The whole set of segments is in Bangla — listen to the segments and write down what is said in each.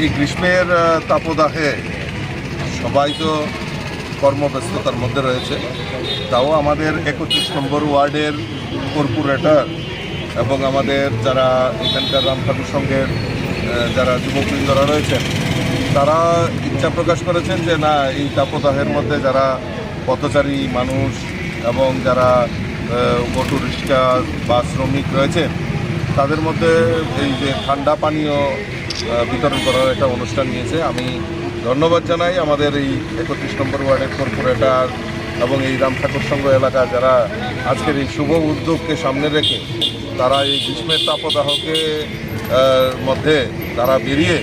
এই গ্রীষ্মের তাপদাহে সবাই তো কর্মব্যস্ততার মধ্যে রয়েছে, তাও আমাদের 31 নম্বর ওয়ার্ডের কর্পোরেটর এবং আমাদের যারা এখানকার রামঠাকুর সংঘের যারা যুবকবৃন্দরা রয়েছেন তারা ইচ্ছা প্রকাশ করেছেন যে না, এই তাপদাহের মধ্যে যারা পথচারী মানুষ এবং যারা অটো রিক্সা বা শ্রমিক রয়েছেন তাদের মধ্যে এই যে ঠান্ডা পানীয় বিতরণ করার একটা অনুষ্ঠান নিয়েছে। আমি ধন্যবাদ জানাই আমাদের এই 31 নম্বর ওয়ার্ডের কর্পোরেটর এবং এই রামঠাকুর সংঘ এলাকা যারা আজকের এই শুভ উদ্যোগকে সামনে রেখে তারা এই গ্রীষ্মের তাপদাহকে মধ্যে তারা বেরিয়ে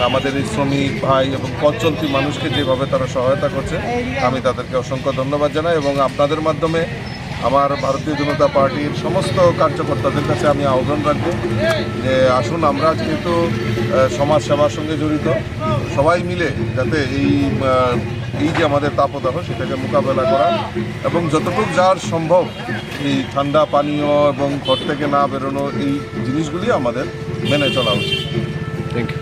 আমাদের এই শ্রমিক ভাই এবং পথ চলতি মানুষকে যেভাবে তারা সহায়তা করছে আমি তাদেরকে অসংখ্য ধন্যবাদ জানাই। এবং আপনাদের মাধ্যমে আমার ভারতীয় জনতা পার্টির সমস্ত কার্যকর্তাদের কাছে আমি আহ্বান রাখব যে আসুন, আমরা যেহেতু সমাজ সেবার সঙ্গে জড়িত, সবাই মিলে যাতে এই যে আমাদের তাপদাহ সেটাকে মোকাবেলা করা এবং যতটুকু যার সম্ভব এই ঠান্ডা পানীয় এবং ঘর থেকে না বেরোনো এই জিনিসগুলি আমাদের মেনে চলা উচিত। Thank you.